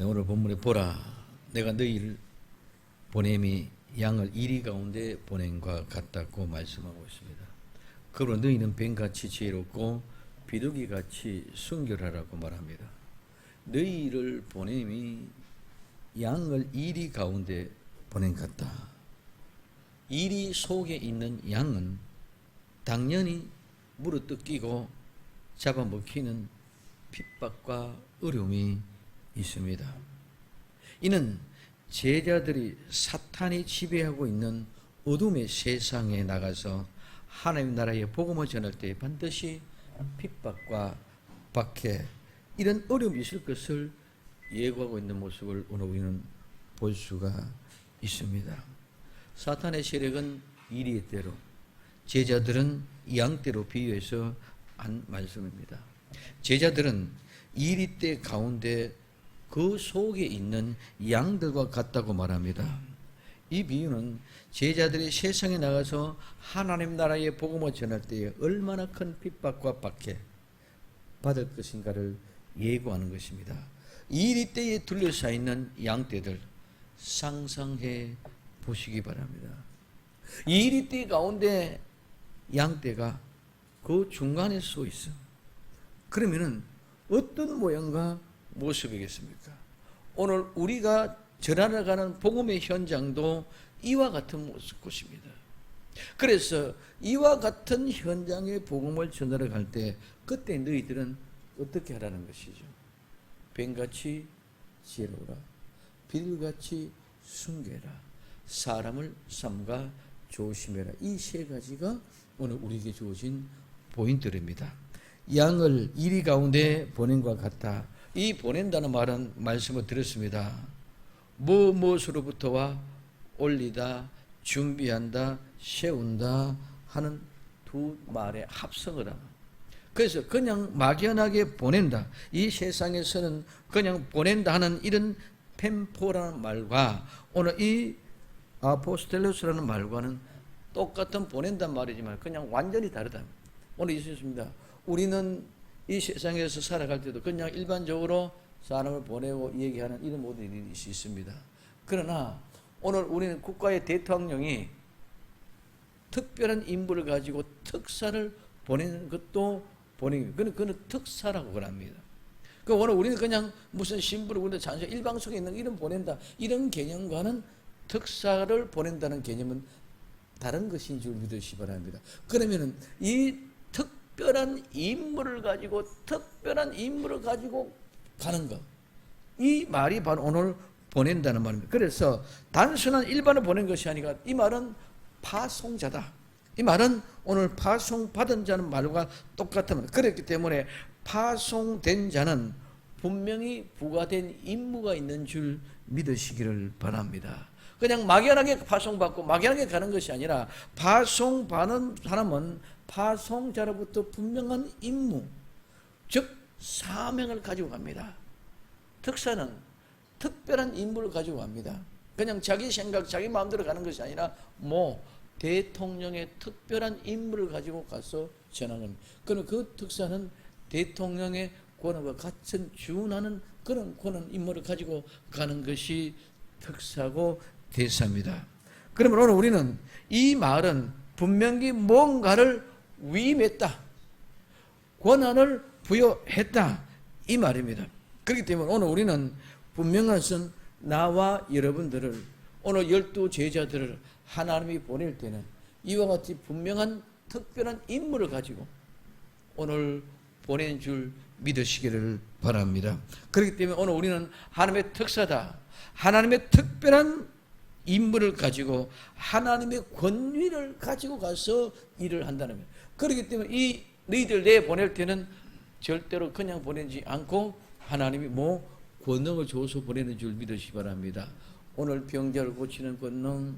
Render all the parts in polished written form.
오늘 본문에 보라, 내가 너희를 보냄이 양을 이리 가운데 보냄과 같다고 말씀하고 있습니다. 그러므로 너희는 뱀같이 지혜롭고 비둘기같이 순결하라고 말합니다. 너희를 보냄이 양을 이리 가운데 보냄 같다. 이리 속에 있는 양은 당연히 물어뜯기고 잡아먹히는 핍박과 어려움이 있습니다. 이는 제자들이 사탄이 지배하고 있는 어둠의 세상에 나가서 하나님 나라의 복음을 전할 때 반드시 핍박과 박해, 이런 어려움이 있을 것을 예고하고 있는 모습을 오늘 우리는 볼 수가 있습니다. 사탄의 세력은 이리의 대로, 제자들은 양대로 비유해서 한 말씀입니다. 제자들은 이리대 가운데 그 속에 있는 양들과 같다고 말합니다. 이 비유는 제자들이 세상에 나가서 하나님 나라의 복음을 전할 때에 얼마나 큰 핍박과 박해 받을 것인가를 예고하는 것입니다. 이리대에 둘러싸여 있는 양떼들 상상해 보시기 바랍니다. 이리대 가운데 양떼가 그 중간에 서 있어. 그러면은 어떤 모양과 모습이겠습니까? 오늘 우리가 전하러가는 복음의 현장도 이와 같은 곳입니다. 그래서 이와 같은 현장의 복음을 전하러 갈 때 그때 너희들은 어떻게 하라는 것이죠? 뱀같이 지혜로우라, 비둘기같이 순결하라, 사람을 삼가 조심해라. 이 세 가지가 오늘 우리에게 주어진 포인트입니다. 양을 이리 가운데 보냄과 같다. 이 보낸다는 말은 말씀을 드렸습니다. 무엇으로부터와 올리다, 준비한다, 세운다 하는 두 말의 합성을 하는. 그래서 그냥 막연하게 보낸다, 이 세상에서는 그냥 보낸다 하는 이런 펜포라는 말과 오늘 이 아포스텔로스라는 말과는 똑같은 보낸다는 말이지만 그냥 완전히 다르다. 오늘 있습니다. 우리는 이 세상에서 살아갈 때도 그냥 일반적으로 사람을 보내고 얘기하는 이런 모든 일이 있습니다. 그러나 오늘 우리는 국가의 대통령이 특별한 인물을 가지고 특사를 보내는 것도 그는 특사라고 합니다. 그 오늘 우리는 그냥 무슨 신부를 보낸다, 잔소 일방 속에 있는 이런 보낸다, 이런 개념과는 특사를 보낸다는 개념은 다른 것인 줄 믿으시기 바랍니다. 그러면은 이 특별한 인물을 가지고 가는 것, 이 말이 바로 오늘 보낸다는 말입니다. 그래서 단순한 일반을 보낸 것이 아니라 이 말은 파송자다. 이 말은 오늘 파송받은 자는 말과 똑같은 말. 그렇기 때문에 파송된 자는 분명히 부과된 임무가 있는 줄 믿으시기를 바랍니다. 그냥 막연하게 파송받고 막연하게 가는 것이 아니라 파송받는 사람은 파송자로부터 분명한 임무, 즉 사명을 가지고 갑니다. 특사는 특별한 임무를 가지고 갑니다. 그냥 자기 생각, 자기 마음대로 가는 것이 아니라 대통령의 특별한 임무를 가지고 가서 전하는 겁니다. 그럼 그 특사는 대통령의 권한과 같은 준하는 그런 권한 임무를 가지고 가는 것이 특사고 대사입니다. 그러면 오늘 우리는 이 말은 분명히 뭔가를 위임했다, 권한을 부여했다, 이 말입니다. 그렇기 때문에 오늘 우리는 분명한 것은 나와 여러분들을, 오늘 12 제자들을 하나님이 보낼 때는 이와 같이 분명한 특별한 임무를 가지고 오늘 보낸 줄 믿으시기를 바랍니다. 그렇기 때문에 오늘 우리는 하나님의 특사다, 하나님의 특별한 임무를 가지고 하나님의 권위를 가지고 가서 일을 한다는 거예요. 그렇기 때문에 이 너희들 내보낼 때는 절대로 그냥 보내지 않고 하나님이 권능을 줘서 보내는 줄 믿으시기 바랍니다. 오늘 병자를 고치는 권능,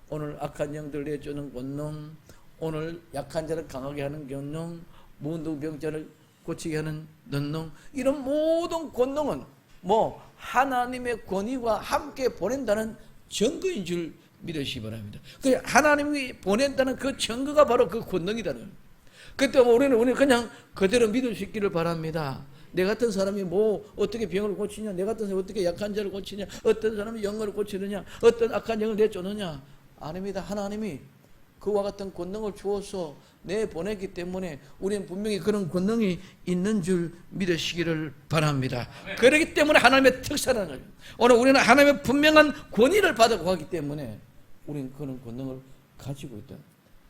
오늘 악한 영들 내쫓는 권능, 오늘 약한 자를 강하게 하는 권능, 문둥병자를 고치게 하는 권능, 이런 모든 권능은 하나님의 권위와 함께 보낸다는 증거인 줄 믿으시기 바랍니다. 하나님이 보낸다는 그 증거가 바로 그 권능이다는. 그때 우리는 그냥 그대로 믿을 수 있기를 바랍니다. 내 같은 사람이 뭐 어떻게 병을 고치냐, 내 같은 사람이 어떻게 약한 자를 고치냐, 어떤 사람이 영을 고치느냐, 어떤 악한 영을 내쫓느냐. 아닙니다. 하나님이 그와 같은 권능을 주어서 내보냈기 때문에 우리는 분명히 그런 권능이 있는 줄 믿으시기를 바랍니다. 그렇기 때문에 하나님의 특사라는 거죠. 오늘 우리는 하나님의 분명한 권위를 받아고 하기 때문에 우리는 그런 권능을 가지고 있다.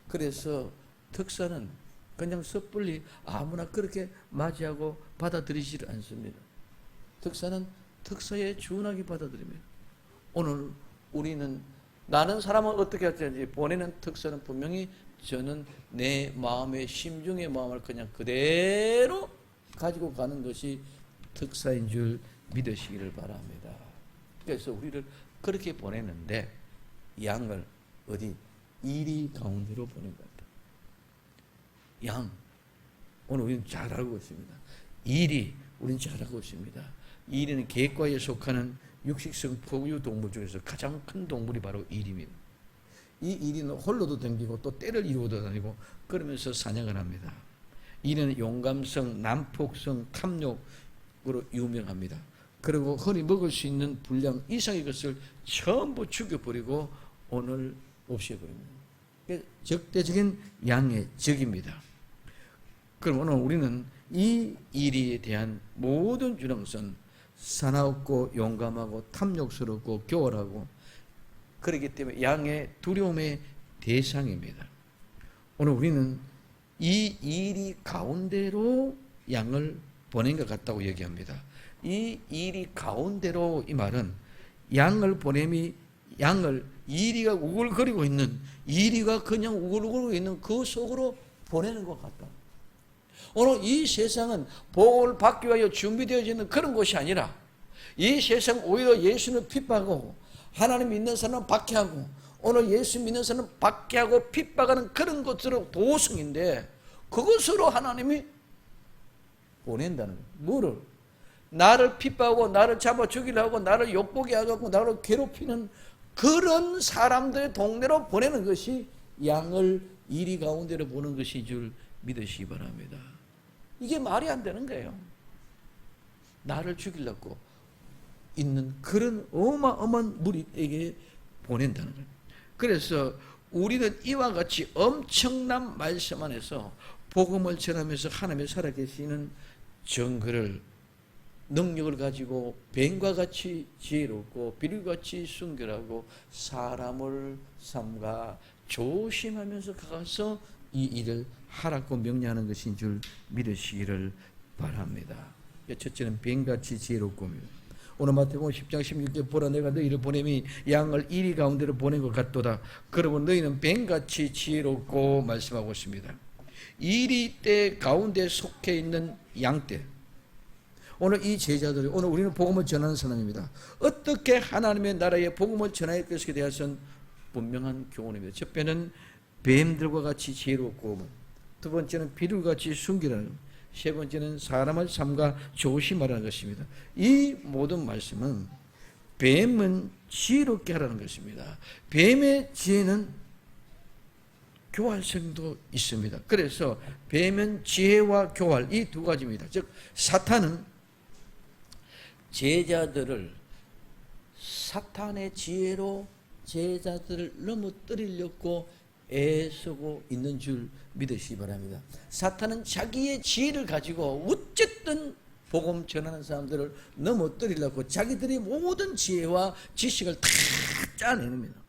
그래서 특사는 그냥 섣불리 아무나 그렇게 맞이하고 받아들이지 않습니다. 특사는 특사에 준하게 받아들입니다. 오늘 우리는 나는 사람을 어떻게 할지 보내는 특사는 분명히 저는 내 마음의 심중의 마음을 그냥 그대로 가지고 가는 것이 특사인 줄 믿으시기를 바랍니다. 그래서 우리를 그렇게 보내는데 양을 어디? 이리 가운데로 보낸 것 같아요. 양, 오늘 우리는 잘 알고 있습니다. 이리, 우리는 잘 알고 있습니다. 이리는 개과에 속하는 육식성 포유 동물 중에서 가장 큰 동물이 바로 이리입니다. 이 이리는 홀로도 댕기고 또 떼를 이루어도 다니고 그러면서 사냥을 합니다. 이리는 용감성, 난폭성, 탐욕으로 유명합니다. 그리고 흔히 먹을 수 있는 분량 이상의 것을 전부 죽여버리고 오늘 없애버립니다. 적대적인 양의 적입니다. 그럼 오늘 우리는 이 이리에 대한 모든 주능선, 사나웠고 용감하고 탐욕스럽고 교활하고 그렇기 때문에 양의 두려움의 대상입니다. 오늘 우리는 이 이리 가운데로 양을 보낸 것 같다고 얘기합니다. 이 이리 가운데로 이 말은 양을 보냄이 양을 이리가 우글거리고 있는 이리가 그냥 우글거리고 있는 그 속으로 보내는 것 같다. 오늘 이 세상은 복을 받기 위하여 준비되어 있는 그런 곳이 아니라 이 세상 오히려 예수는 핍박하고 하나님 믿는 사람은 박해하고 오늘 예수 믿는 사람은 박해하고 핍박하는 그런 것으로 도성인데 그것으로 하나님이 보낸다는 거예요. 뭐를? 나를 핍박하고 나를 잡아 죽이려고 나를 욕보게 하고 나를 괴롭히는 그런 사람들의 동네로 보내는 것이 양을 이리 가운데로 보는 것인 줄 믿으시기 바랍니다. 이게 말이 안 되는 거예요. 나를 죽이려고 있는 그런 어마어마한 무리에게 보낸다는 거예요. 그래서 우리는 이와 같이 엄청난 말씀 안에서 복음을 전하면서 하나님의 살아계시는 정글을 능력을 가지고 뱀과 같이 지혜롭고 비둘기와 같이 순결하고 사람을 삼가 조심하면서 가서 이 일을 하라고 명령하는 것인 줄 믿으시기를 바랍니다. 첫째는 뱀같이 지혜롭고입니다. 오늘 마태복음 10장 16절 보라 내가 너희를 보냄이 양을 이리 가운데로 보낸 것 같도다. 그러면 너희는 뱀같이 지혜롭고 말씀하고 있습니다. 이리 때 가운데 속해 있는 양떼. 오늘 이 제자들이 오늘 우리는 복음을 전하는 사람입니다. 어떻게 하나님의 나라의 복음을 전할 것에 대해서는 분명한 교훈입니다. 첫 번째는 뱀들과 같이 지혜롭고 두 번째는 비둘기같이 순결하는 세 번째는 사람을 삼가 조심하라는 것입니다. 이 모든 말씀은 뱀은 지혜롭게 하라는 것입니다. 뱀의 지혜는 교활성도 있습니다. 그래서 뱀은 지혜와 교활 이 두 가지입니다. 즉 사탄은 제자들을 사탄의 지혜로 제자들을 넘어뜨리려고 애쓰고 있는 줄 믿으시기 바랍니다. 사탄은 자기의 지혜를 가지고 어쨌든 복음 전하는 사람들을 넘어뜨리려고 자기들의 모든 지혜와 지식을 다 짜내립니다.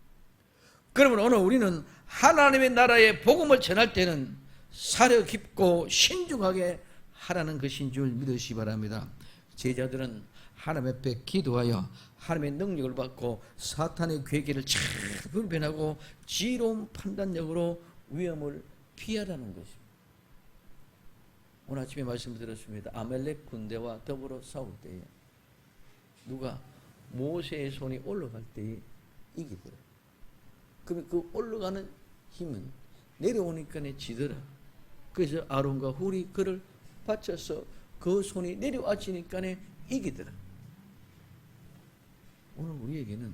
그러면 오늘 우리는 하나님의 나라의 복음을 전할 때는 사려 깊고 신중하게 하라는 것인 줄 믿으시기 바랍니다. 제자들은 하나님 앞에 기도하여 하나님의 능력을 받고 사탄의 괴계를 잘 분별하고 지혜로운 판단력으로 위험을 피하라는 것입니다. 오늘 아침에 말씀을 들었습니다. 아멜렉 군대와 더불어 싸울 때에 누가 모세의 손이 올라갈 때에 이기더라. 그러면 그 올라가는 힘은 내려오니까 지더라. 그래서 아론과 훌이 그를 받쳐서 그 손이 내려와지니까 이기더라. 오늘 우리에게는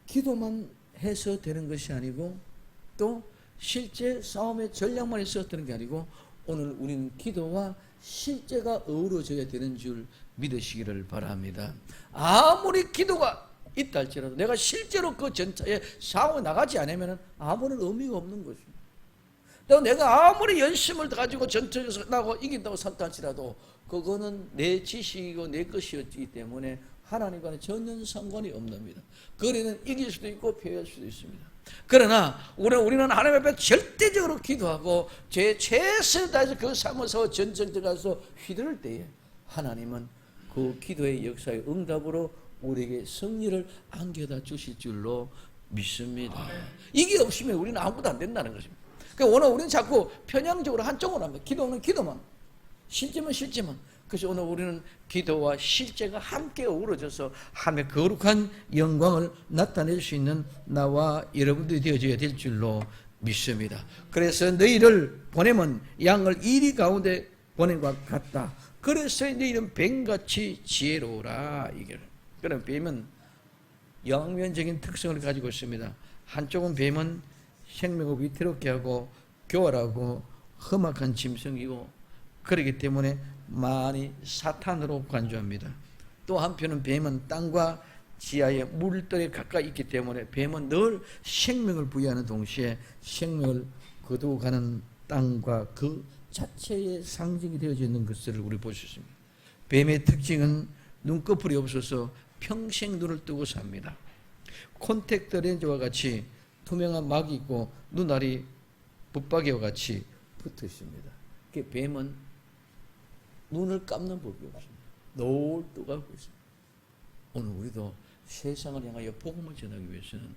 기도만 해서 되는 것이 아니고 또 실제 싸움의 전략만 해서 되는 게 아니고 오늘 우리는 기도와 실제가 어우러져야 되는 줄 믿으시기를 바랍니다. 아무리 기도가 있다 할지라도 내가 실제로 그 전차에 상황에 나가지 않으면 아무런 의미가 없는 것입니다. 또 내가 아무리 열심을 가지고 전투에서 나고 이긴다고 산다 할지라도 그거는 내 지식이고 내 것이었기 때문에 하나님과는 전혀 상관이 없습니다. 거리는 이길 수도 있고 패할 수도 있습니다. 그러나 우리는 하나님 앞에 절대적으로 기도하고 제 최선을 다해서 그 삼아서 전쟁 들어가서 휘두를 때에 하나님은 그 기도의 역사의 응답으로 우리에게 승리를 안겨다 주실 줄로 믿습니다. 이게 없으면 우리는 아무것도 안 된다는 것입니다. 그러니까 오늘 우리는 자꾸 편향적으로 한쪽으로 합니다. 기도는 기도만, 실제만 실제만. 그래서 오늘 우리는 기도와 실제가 함께 어우러져서 하나님의 거룩한 영광을 나타낼 수 있는 나와 여러분들이 되어져야 될 줄로 믿습니다. 그래서 너희를 보내면 양을 이리 가운데 보낸 것 같다. 그래서 너희는 뱀같이 지혜로우라. 이게 그럼 뱀은 양면적인 특성을 가지고 있습니다. 한쪽은 뱀은 생명을 위태롭게 하고 교활하고 험악한 짐승이고 그렇기 때문에 많이 사탄으로 간주합니다. 또 한편은 뱀은 땅과 지하의 물들에 가까이 있기 때문에 뱀은 늘 생명을 부여하는 동시에 생명을 거두어가는 땅과 그 자체의 상징이 되어져 있는 것을 우리 볼 수 있습니다. 뱀의 특징은 눈꺼풀이 없어서 평생 눈을 뜨고 삽니다. 콘택트 렌즈와 같이 투명한 막이 있고 눈알이 붙박이와 같이 붙어 있습니다. 뱀은 눈을 감는 법이 없습니다. 노을 떠가고 있습니다. 오늘 우리도 세상을 향하여 복음을 전하기 위해서는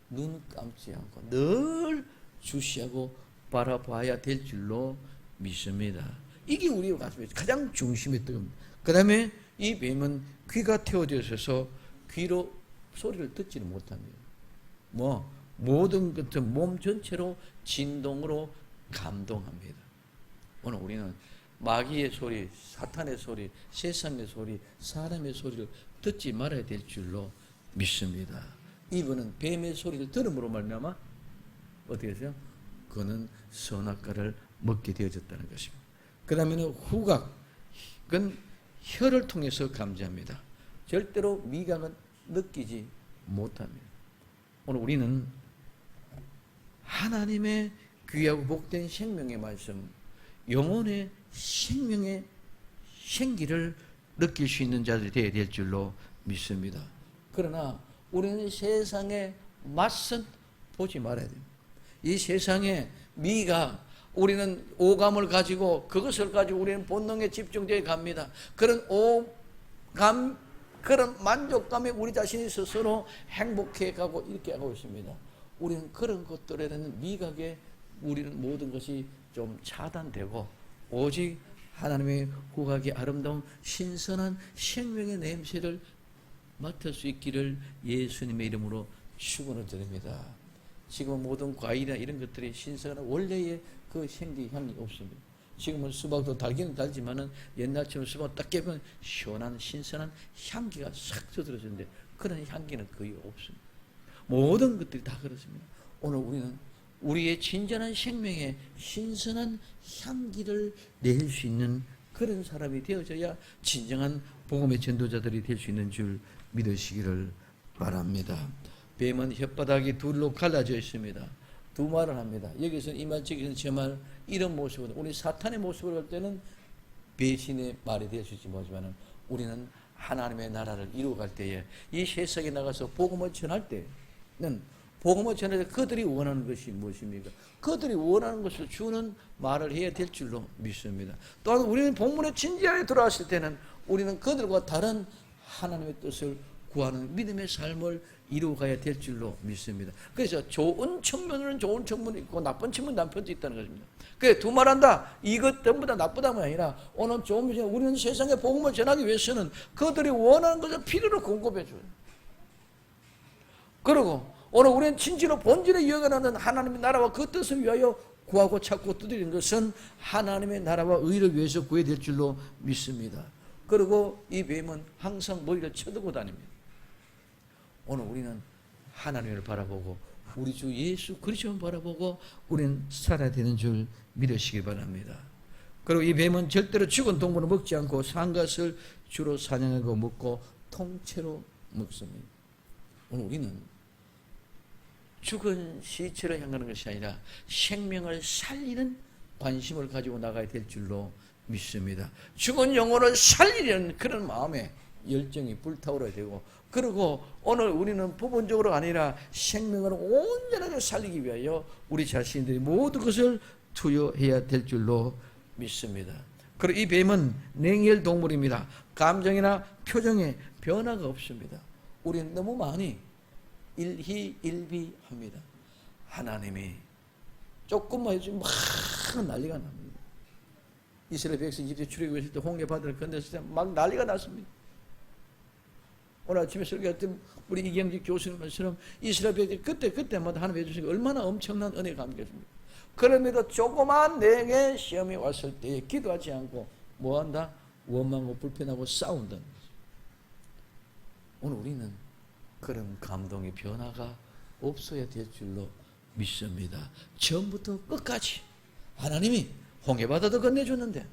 눈 감지 않고 늘 주시하고 바라봐야 될 줄로 믿습니다. 이게 우리의 가장 중심에 있던 겁니다. 그 다음에 이 뱀은 귀가 태워져 있어서 귀로 소리를 듣지는 못합니다. 모든 것들 몸 전체로 진동으로 감동합니다. 오늘 우리는 마귀의 소리, 사탄의 소리, 세상의 소리, 사람의 소리를 듣지 말아야 될 줄로 믿습니다. 이분은 뱀의 소리를 들음으로 말미암아 어떻게 되죠? 그는 선악과를 먹게 되어졌다는 것입니다. 그 다음에는 후각은 혀를 통해서 감지합니다. 절대로 미각은 느끼지 못합니다. 오늘 우리는 하나님의 귀하고 복된 생명의 말씀, 영혼의 생명의 생기를 느낄 수 있는 자들이 되어야 될 줄로 믿습니다. 그러나 우리는 세상에 맛은 보지 말아야 됩니다. 이 세상에 미각, 우리는 오감을 가지고 그것을 가지고 우리는 본능에 집중되어 갑니다. 그런 오감, 그런 만족감에 우리 자신이 스스로 행복해 가고 이렇게 하고 있습니다. 우리는 그런 것들에는 미각에 우리는 모든 것이 좀 차단되고 오직 하나님의 후각의 아름다운 신선한 생명의 냄새를 맡을 수 있기를 예수님의 이름으로 축원을 드립니다. 지금 모든 과일이나 이런 것들이 신선한 원래의 그 생기 향이 없습니다. 지금은 수박도 달기는 달지만은 옛날처럼 수박 딱 깨면 시원한 신선한 향기가 싹 젖어들었는데 그런 향기는 거의 없습니다. 모든 것들이 다 그렇습니다. 오늘 우리는 우리의 진정한 생명에 신선한 향기를 낼 수 있는 그런 사람이 되어져야 진정한 복음의 전도자들이 될 수 있는 줄 믿으시기를 바랍니다. 뱀은 혓바닥이 둘로 갈라져 있습니다. 두 말을 합니다. 여기서는 이 말, 저기서는 저 말, 이런 모습으로 우리 사탄의 모습으로 할 때는 배신의 말이 될 수 있지 못하지만 우리는 하나님의 나라를 이루어갈 때에 이 세상에 나가서 복음을 전할 때는 복음을 전할 때 그들이 원하는 것이 무엇입니까? 그들이 원하는 것을 주는 말을 해야 될 줄로 믿습니다. 또한 우리는 본문의 진지하게 돌아왔을 때는 우리는 그들과 다른 하나님의 뜻을 구하는 믿음의 삶을 이루어가야 될 줄로 믿습니다. 그래서 좋은 측면은 좋은 측면이 있고 나쁜 측면 나쁜 측면도 있다는 것입니다. 그래 두 말한다. 이것 전부 다 나쁘다는 아니라 오늘 좋은 면 우리는 세상에 복음을 전하기 위해서는 그들이 원하는 것을 필요로 공급해 줘요. 그리고 오늘 우리는 진지로 본질에 이어가는 하나님의 나라와 그 뜻을 위하여 구하고 찾고 두드리는 것은 하나님의 나라와 의를 위해서 구해야 될 줄로 믿습니다. 그리고 이 뱀은 항상 머리를 쳐들고 다닙니다. 오늘 우리는 하나님을 바라보고 우리 주 예수 그리스도를 바라보고 우리는 살아야 되는 줄 믿으시기 바랍니다. 그리고 이 뱀은 절대로 죽은 동물을 먹지 않고 산 것을 주로 사냥하고 먹고 통째로 먹습니다. 오늘 우리는 죽은 시체를 향하는 것이 아니라 생명을 살리는 관심을 가지고 나가야 될 줄로 믿습니다. 죽은 영혼을 살리려는 그런 마음에 열정이 불타오르야 되고, 그리고 오늘 우리는 부분적으로 아니라 생명을 온전하게 살리기 위하여 우리 자신들이 모든 것을 투여해야 될 줄로 믿습니다. 그리고 이 뱀은 냉혈 동물입니다. 감정이나 표정에 변화가 없습니다. 우리는 너무 많이 일희일비합니다. 하나님이 조금만 해주면 막 난리가 납니다. 이스라엘 백성 이집트 출애굽했을 때 홍해 바다를 건넜을 때 막 난리가 났습니다. 오늘 아침에 설교할 때 우리 이경직 교수님 말처럼 이스라엘 백성 그때마다 하나님 해주신 게 얼마나 엄청난 은혜가 감격했습니까? 그럼에도 조그만 내게 시험이 왔을 때 기도하지 않고 뭐한다? 원망하고 불편하고 싸운다는 거죠. 오늘 우리는 그런 감동의 변화가 없어야 될 줄로 믿습니다. 처음부터 끝까지 하나님이 홍해바다도 건네줬는데,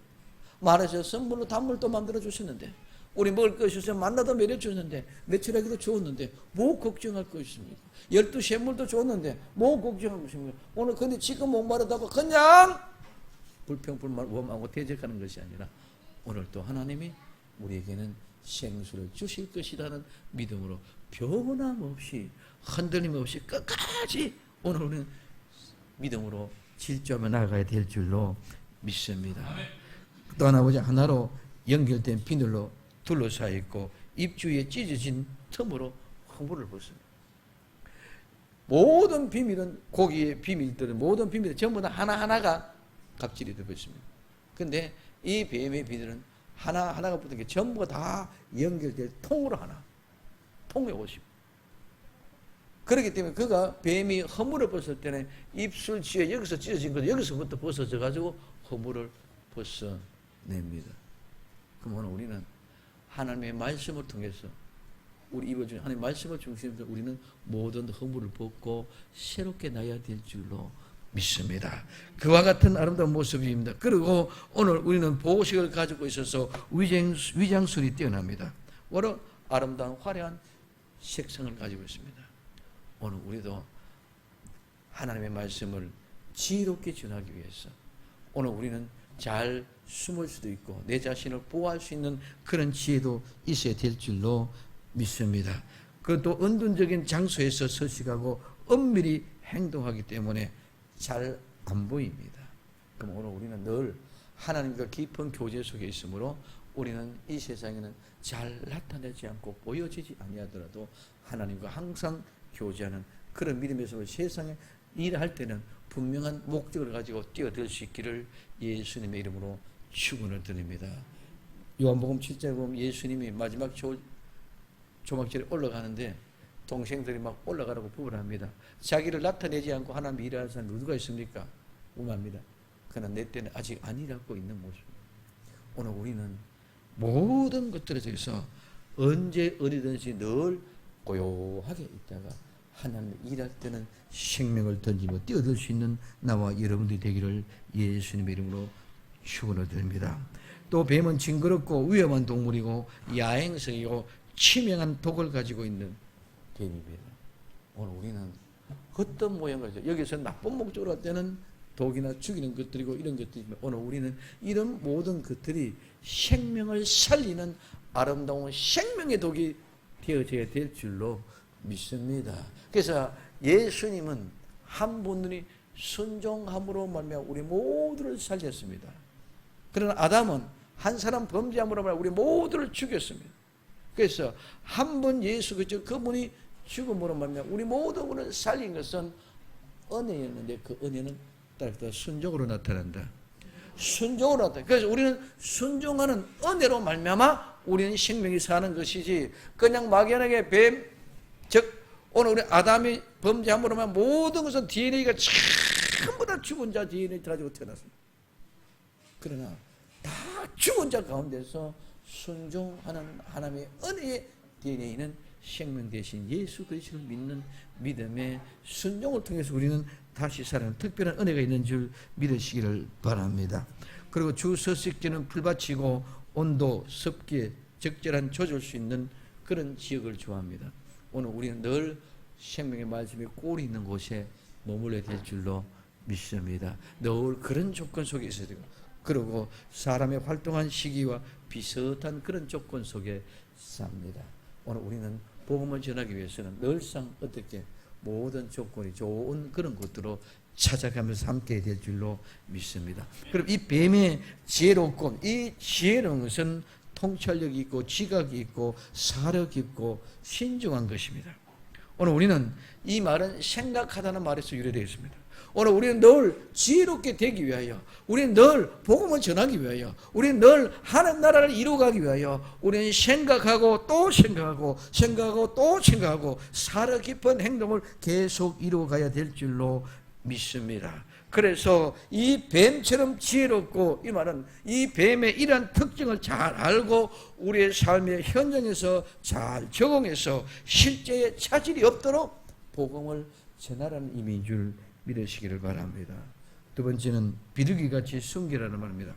말하셔서 선물로 단물도 만들어주셨는데, 우리 먹을 것이 있으면 만나도 먹여주셨는데, 매출하기도 좋았는데 뭐 걱정할 거 있습니까? 12 샘물도 좋았는데 뭐 걱정할 것입니까? 오늘 근데 지금 목마르다고 그냥 불평불만 원하고 대적하는 것이 아니라 오늘 또 하나님이 우리에게는 생수를 주실 것이라는 믿음으로 변함없이 흔들림 없이 끝까지 오늘 우리는 믿음으로 질주하며 나아가야 될 줄로 믿습니다. 또 하나 보자. 하나로 연결된 비늘로 둘러싸여 있고 입주위에 찢어진 틈으로 허물을 벗습니다. 모든 비밀은, 고기의 비밀들은, 모든 비밀은 전부 다 하나하나가 각질이 되어 있습니다. 그런데 이 뱀의 비늘은 하나하나가 붙은 게 전부가 다 연결될 통으로 하나, 통에 오십니다. 그렇기 때문에 그가 뱀이 허물을 벗을 때는 입술 지에 여기서 찢어진 것, 여기서부터 벗어져 가지고 허물을 벗어냅니다. 그럼 오늘 우리는 하나님의 말씀을 통해서 우리 입을 중 하나님의 말씀을 중심으로 우리는 모든 허물을 벗고 새롭게 나야 될 줄로 믿습니다. 그와 같은 아름다운 모습입니다. 그리고 오늘 우리는 보호색을 가지고 있어서 위장술이 뛰어납니다. 바로 아름다운 화려한 색상을 가지고 있습니다. 오늘 우리도 하나님의 말씀을 지혜롭게 전하기 위해서 오늘 우리는 잘 숨을 수도 있고 내 자신을 보호할 수 있는 그런 지혜도 있어야 될 줄로 믿습니다. 그것도 은둔적인 장소에서 서식하고 은밀히 행동하기 때문에 잘 안 보입니다. 그럼 오늘 우리는 늘 하나님과 깊은 교제 속에 있으므로 우리는 이 세상에는 잘 나타내지 않고 보여지지 아니하더라도 하나님과 항상 교제하는 그런 믿음의 속에 세상에 일할 때는 분명한 목적을 가지고 뛰어들 수 있기를 예수님의 이름으로 축원을 드립니다. 요한복음 7장에 보면 예수님이 마지막 조막절에 올라가는데 동생들이 막 올라가라고 부부를 합니다. 자기를 나타내지 않고 하나님 일하는 사람이 누가 있습니까? 우마입니다. 그러나 내 때는 아직 아니라고 있는 모습입니다. 오늘 우리는 모든 것들에 대해서 언제 어디든지 늘 고요하게 있다가 하나님 일할 때는 생명을 던지며 뛰어들 수 있는 나와 여러분들이 되기를 예수님의 이름으로 축원을 드립니다. 또 뱀은 징그럽고 위험한 동물이고 야행성이고 치명한 독을 가지고 있는 뱀입니다. 오늘 우리는 어떤 모양을 여기서 나쁜 목적으로 할 때는 독이나 죽이는 것들이고 이런 것들이지만 오늘 우리는 이런 모든 것들이 생명을 살리는 아름다운 생명의 독이 되어져야 될 줄로 믿습니다. 그래서 예수님은 한 분이 순종함으로 말미암아 우리 모두를 살렸습니다. 그러나 아담은 한 사람 범죄함으로 말미암아 우리 모두를 죽였습니다. 그래서 한 분 예수 그리스도 그분이 죽음으로 말미암아 우리 모두를 살린 것은 은혜였는데 그 은혜는 따라서 순종으로 나타난다. 순종으로 나타난다. 그래서 우리는 순종하는 은혜로 말미암아 우리는 생명이 사는 것이지 그냥 막연하게 뱀, 즉 오늘 우리 아담이 범죄함으로 말미암아 모든 것은 DNA가 전부 다 죽은 자 DNA 가지고 태어났습니다. 그러나 다 죽은 자 가운데서 순종하는 하나님의 은혜의 DNA는 생명 대신 예수 그리스도를 믿는 믿음의 순종을 통해서 우리는 다시 살아가는 특별한 은혜가 있는 줄 믿으시기를 바랍니다. 그리고 주 서식지는 풀밭이고 온도, 습기 적절한 조절 수 있는 그런 지역을 좋아합니다. 오늘 우리는 늘 생명의 말씀이 꼴이 있는 곳에 머물러야 될 줄로 믿습니다. 늘 그런 조건 속에 있어야 되고, 그리고 사람의 활동한 시기와 비슷한 그런 조건 속에 삽니다. 오늘 우리는 복음을 전하기 위해서는 늘상 어떻게 모든 조건이 좋은 그런 곳으로 찾아가면서 함께 될 줄로 믿습니다. 그럼 이 뱀의 지혜롭고, 이 지혜로운 것은 통찰력이 있고 지각이 있고 사력이 있고 신중한 것입니다. 오늘 우리는 이 말은 생각하다는 말에서 유래되어 있습니다. 오늘 우리는 늘 지혜롭게 되기 위하여, 우리는 늘 복음을 전하기 위하여, 우리는 늘 하나님 나라를 이루어가기 위하여 우리는 생각하고 또 생각하고 생각하고 또 생각하고 사려 깊은 행동을 계속 이루어가야 될 줄로 믿습니다. 그래서 이 뱀처럼 지혜롭고, 이 말은 이 뱀의 이러한 특징을 잘 알고 우리의 삶의 현장에서 잘 적용해서 실제에 차질이 없도록 복음을 전하라는 의미인 줄 믿으시기를 바랍니다. 두 번째는 비둘기같이 순결하라는 말입니다.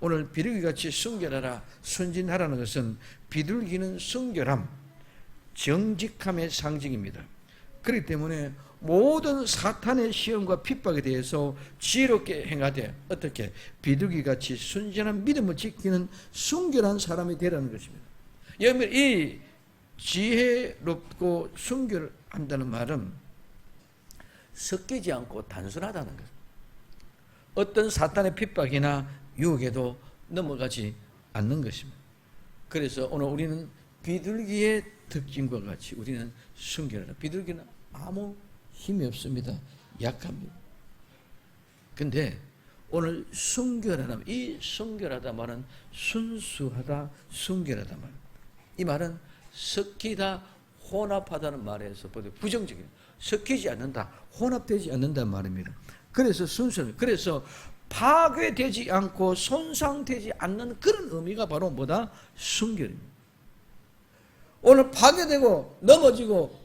오늘 비둘기같이 순결하라, 순진하라는 것은 비둘기는 순결함, 정직함의 상징입니다. 그렇기 때문에 모든 사탄의 시험과 핍박에 대해서 지혜롭게 행하되, 어떻게 비둘기같이 순전한 믿음을 지키는 순결한 사람이 되라는 것입니다. 여러분, 이 지혜롭고 순결한다는 말은 섞이지 않고 단순하다는 것입니다. 어떤 사탄의 핍박이나 유혹에도 넘어가지 않는 것입니다. 그래서 오늘 우리는 비둘기의 특징과 같이 우리는 순결하다. 비둘기는 아무 힘이 없습니다. 약합니다. 근데 오늘 순결하다, 이 순결하다 말은 순수하다, 순결하다 말. 이 말은 섞이다, 혼합하다는 말에서 부정적이에요. 섞이지 않는다, 혼합되지 않는다는 말입니다. 그래서 순수합니다. 그래서 파괴되지 않고 손상되지 않는 그런 의미가 바로 뭐다? 순결입니다. 오늘 파괴되고 넘어지고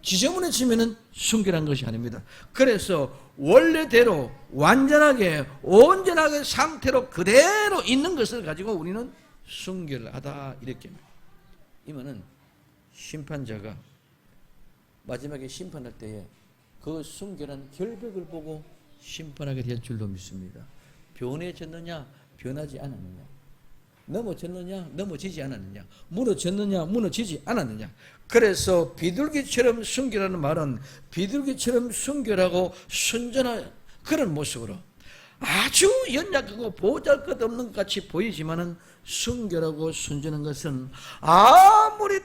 지저분해지면은 순결한 것이 아닙니다. 그래서 원래대로 완전하게 온전하게 상태로 그대로 있는 것을 가지고 우리는 순결하다 이렇게 합니다. 이면은 심판자가 마지막에 심판할 때에 그 순결한 결백을 보고 심판하게 될 줄로 믿습니다. 변해졌느냐, 변하지 않았느냐, 넘어졌느냐, 넘어지지 않았느냐, 무너졌느냐, 무너지지 않았느냐. 그래서 비둘기처럼 순결하는 말은 비둘기처럼 순결하고 순전한 그런 모습으로 아주 연약하고 보잘것없는 것 같이 보이지만은 순결하고 순전한 것은 아무리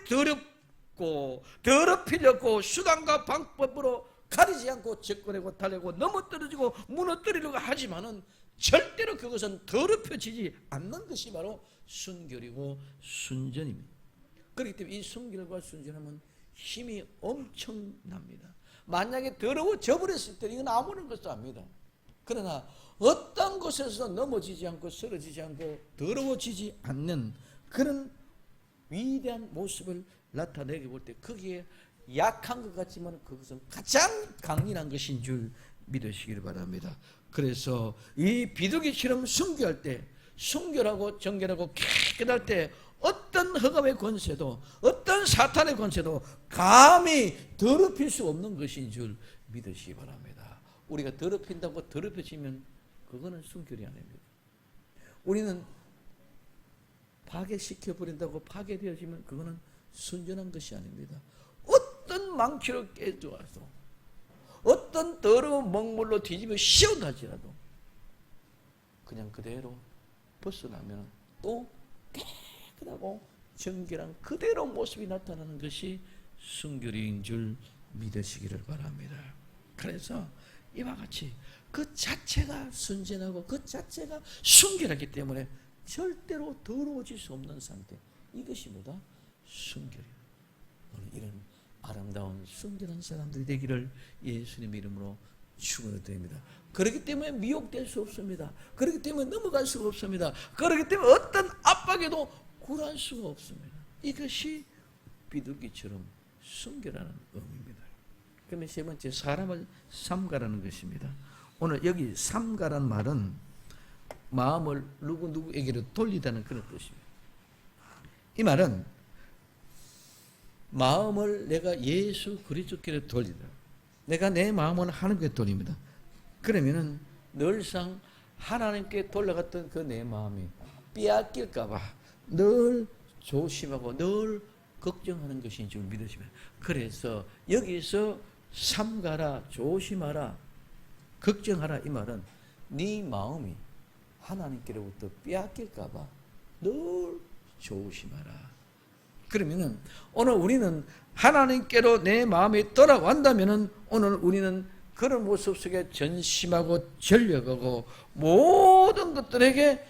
더럽히려고 수단과 방법으로 가리지 않고 접근하고 달래고 넘어뜨려지고 무너뜨리려고 하지만은 절대로 그것은 더럽혀지지 않는 것이 바로 순결이고 순전입니다. 그렇기 때문에 이 순결과 순전함은 힘이 엄청납니다. 만약에 더러워져 버렸을 때 이건 아무런 것도 아닙니다. 그러나 어떤 곳에서 넘어지지 않고 쓰러지지 않고 더러워지지 않는 그런 위대한 모습을 나타내게 볼 때 거기에 약한 것 같지만 그것은 가장 강인한 것인 줄 믿으시기를 바랍니다. 그래서 이 비둘기처럼 순결할 때, 순결하고 정결하고 깨끗할 때 어떤 흑암의 권세도, 어떤 사탄의 권세도 감히 더럽힐 수 없는 것인 줄 믿으시기 바랍니다. 우리가 더럽힌다고 더럽혀지면 그거는 순결이 아닙니다. 우리는 파괴시켜버린다고 파괴되어지면 그거는 순전한 것이 아닙니다. 어떤 망치로 깨져와서 어떤 더러운 먹물로 뒤집어 씌운다 할지라도 그냥 그대로 벗어나면 또 깨끗하고 정결한 그대로 모습이 나타나는 것이 순결인 줄 믿으시기를 바랍니다. 그래서 이와 같이 그 자체가 순전하고 그 자체가 순결하기 때문에 절대로 더러워질 수 없는 상태, 이것이 뭐다? 순결이에요. 이런 아름다운 순결한 사람들이 되기를 예수님의 이름으로 축원드립니다. 그렇기 때문에 미혹될 수 없습니다. 그렇기 때문에 넘어갈 수가 없습니다. 그렇기 때문에 어떤 압박에도 굴할 수가 없습니다. 이것이 비둘기처럼 순결하는 의미입니다. 그러면 세 번째, 사람을 삼가라는 것입니다. 오늘 여기 삼가라는 말은 마음을 누구에게로 돌리다는 그런 뜻입니다. 이 말은 마음을 내가 예수 그리스도께로 돌리다. 내가 내 마음을 하나님께 돌립니다. 그러면은 늘상 하나님께 돌려갔던 그 내 마음이 빼앗길까봐 늘 조심하고 늘 걱정하는 것인 줄 믿으시면. 그래서 여기서 삼가라, 조심하라, 걱정하라 이 말은 네 마음이 하나님께로부터 빼앗길까봐 늘 조심하라. 그러면은 오늘 우리는 하나님께로 내 마음이 돌아간다면은 오늘 우리는 그런 모습 속에 전심하고 전력하고 모든 것들에게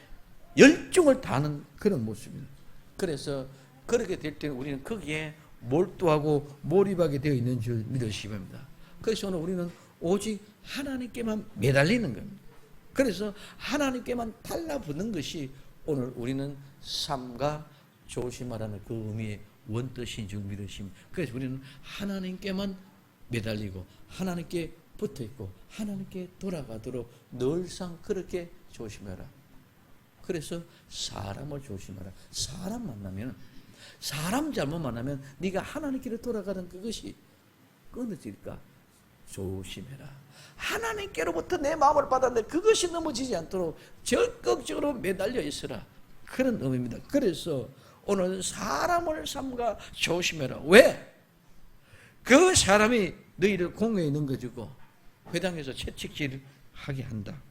열정을 다하는 그런 모습입니다. 그래서 그렇게 될 때는 우리는 거기에 몰두하고 몰입하게 되어 있는 줄 믿으시기 바랍니다. 그래서 오늘 우리는 오직 하나님께만 매달리는 겁니다. 그래서 하나님께만 달라붙는 것이 오늘 우리는 삼가 조심하라는 그 의미의 원뜻인 줄 믿으십니다. 그래서 우리는 하나님께만 매달리고 하나님께 붙어있고 하나님께 돌아가도록 늘상 그렇게 조심해라. 그래서 사람을 조심하라. 사람 만나면, 사람 잘못 만나면 네가 하나님께로 돌아가는 그것이 끊어질까 조심해라. 하나님께로부터 내 마음을 받았는데 그것이 넘어지지 않도록 적극적으로 매달려 있으라. 그런 의미입니다. 그래서 오늘 사람을 삼가 조심해라. 왜? 그 사람이 너희를 공회에 넘겨주고 회당에서 채찍질하게 한다.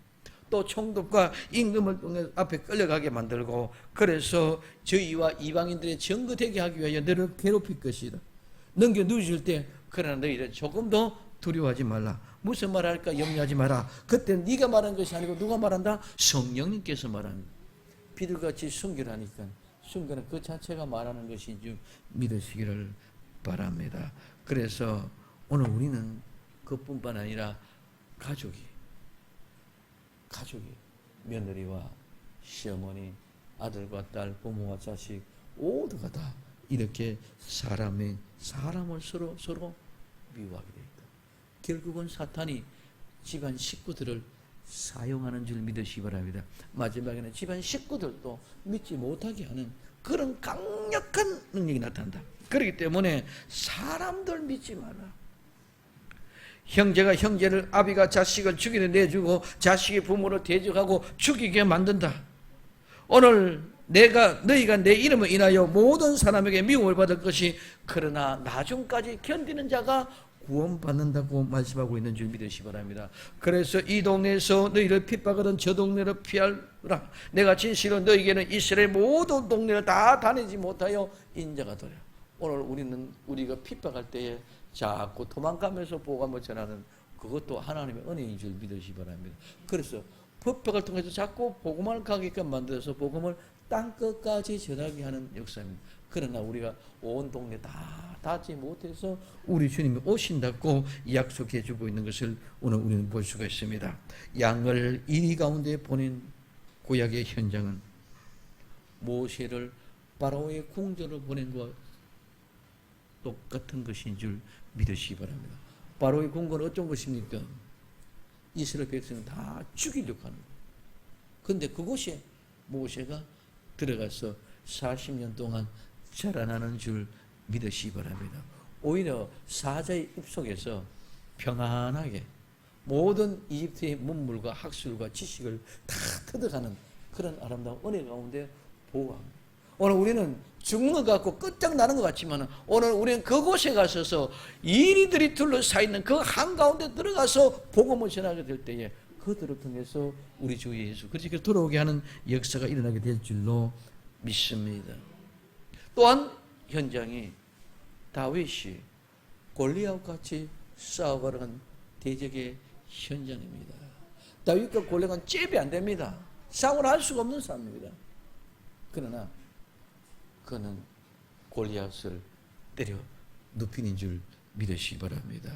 또 총독과 임금을 통해 앞에 끌려가게 만들고 그래서 저희와 이방인들의 정거되게 하기 위하여 너를 괴롭힐 것이다. 넘겨 누질 때 그러나 너희는 조금 더 두려워하지 말라. 무슨 말 할까 염려하지 마라. 그때 네가 말한 것이 아니고 누가 말한다? 성령님께서 말합니다. 비둘같이 순결하니까 순결은 그 자체가 말하는 것인 줄 믿으시기를 바랍니다. 그래서 오늘 우리는 그뿐만 아니라 가족이 며느리와 시어머니, 아들과 딸, 부모와 자식 모두가 다 이렇게 사람을 서로 미워하게 되어 있다. 결국은 사탄이 집안 식구들을 사용하는 줄 믿으시기 바랍니다. 마지막에는 집안 식구들도 믿지 못하게 하는 그런 강력한 능력이 나타난다. 그렇기 때문에 사람들 믿지 마라. 형제가 형제를, 아비가 자식을 죽이려 내주고 자식이 부모를 대적하고 죽이게 만든다. 오늘 너희가 내 이름을 인하여 모든 사람에게 미움을 받을 것이 그러나 나중까지 견디는 자가 구원받는다고 말씀하고 있는 줄 믿으시기 바랍니다. 그래서 이 동네에서 너희를 핍박하던 저 동네를 피하라. 내가 진실로 너희에게는 이스라엘 모든 동네를 다 다니지 못하여 인자가 되라. 오늘 우리가 핍박할 때에 자꾸 도망가면서 복음을 전하는 그것도 하나님의 은혜인 줄 믿으시기 바랍니다. 그래서 핍박을 통해서 자꾸 복음을 가게끔 만들어서 복음을 땅끝까지 전하게 하는 역사입니다. 그러나 우리가 온 동네 다 닿지 못해서 우리 주님이 오신다고 약속해 주고 있는 것을 오늘 우리는 볼 수가 있습니다. 양을 이리 가운데 보낸 구약의 현장은 모세를 바로의 궁전으로 보낸 것과 똑같은 것인 줄 믿으시기 바랍니다. 바로의 궁궐은 어떤 것입니까? 이스라엘 백성은 다 죽이려고 하는 거예요. 그런데 그곳에 모세가 들어가서 40년 동안 자라나는 줄 믿으시기 바랍니다. 오히려 사자의 입속에서 평안하게 모든 이집트의 문물과 학술과 지식을 다 터득하는 그런 아름다운 은혜 가운데 보호합니다. 오늘 우리는 죽는 것 같고 끝장나는 것 같지만 오늘 우리는 그곳에 가서서 이리들이 둘러싸있는 그 한가운데 들어가서 복음을 전하게 될 때에 그들을 통해서 우리 주 예수 그리스도께로 돌아오게 하는 역사가 일어나게 될 줄로 믿습니다. 또한 현장이 다윗이 골리앗과 같이 싸워가는 대적의 현장입니다. 다윗과 골리앗은 잽이 안 됩니다. 싸움을 할 수가 없는 사람입니다. 그러나 그는 골리앗을 때려 눕히는 줄 믿으시기 바랍니다.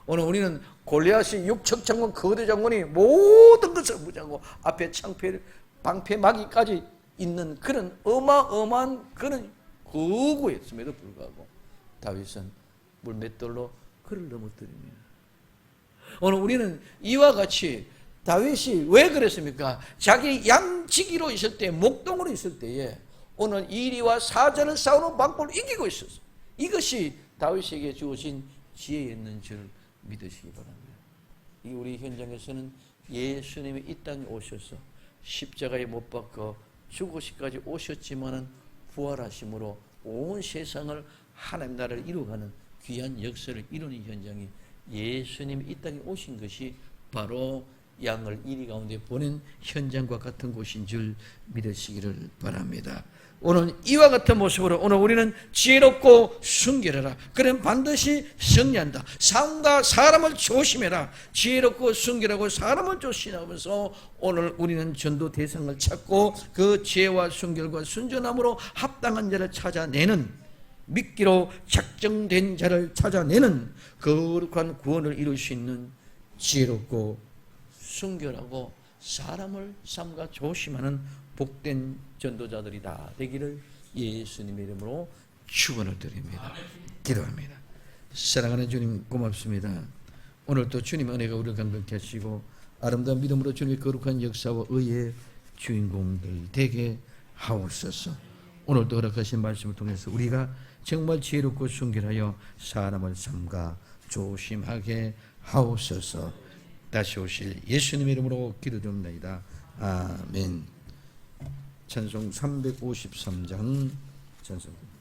오늘 우리는 골리앗이 육척장군 거대 장군이 모든 것을 무장하고 앞에 창패 방패 마기까지 있는 그런 어마어마한 그런 거구였음에도 불구하고 다윗은 물맷돌로 그를 넘어뜨립니다. 오늘 우리는 이와 같이 다윗이 왜 그랬습니까? 자기 양치기로 있을 때, 목동으로 있을 때에 오늘 이리와 사자를 싸우는 방법을 이기고 있었어. 이것이 다윗에게 주어진 지혜였는 줄 믿으시기 바랍니다. 이 우리 현장에서는 예수님이 이 땅에 오셔서 십자가에 못 박혀 죽으시까지 오셨지만은 부활하심으로 온 세상을 하나님 나라를 이루어가는 귀한 역사를 이루는 현장이 예수님이 이 땅에 오신 것이 바로 양을 이리 가운데 보낸 현장과 같은 곳인 줄 믿으시기를 바랍니다. 오늘 이와 같은 모습으로 오늘 우리는 지혜롭고 순결하라. 그럼 반드시 승리한다. 삶과 사람을 조심해라. 지혜롭고 순결하고 사람을 조심하면서 오늘 우리는 전도 대상을 찾고 그 지혜와 순결과 순전함으로 합당한 자를 찾아내는, 믿기로 작정된 자를 찾아내는 거룩한 구원을 이룰 수 있는 지혜롭고 순결하고 사람을 삶과 조심하는 복된 전도자들이 다 되기를 예수님의 이름으로 축원을 드립니다. 기도합니다. 사랑하는 주님 고맙습니다. 오늘도 주님의 은혜가 우리를 강건케 하시고 아름다운 믿음으로 주님의 거룩한 역사와 의의 주인공들 되게 하옵소서. 오늘도 허락하신 말씀을 통해서 우리가 정말 지혜롭고 순결하여 사람을 삼가 조심하게 하옵소서. 다시 오실 예수님의 이름으로 기도드립니다. 아멘. 찬송 353장 찬송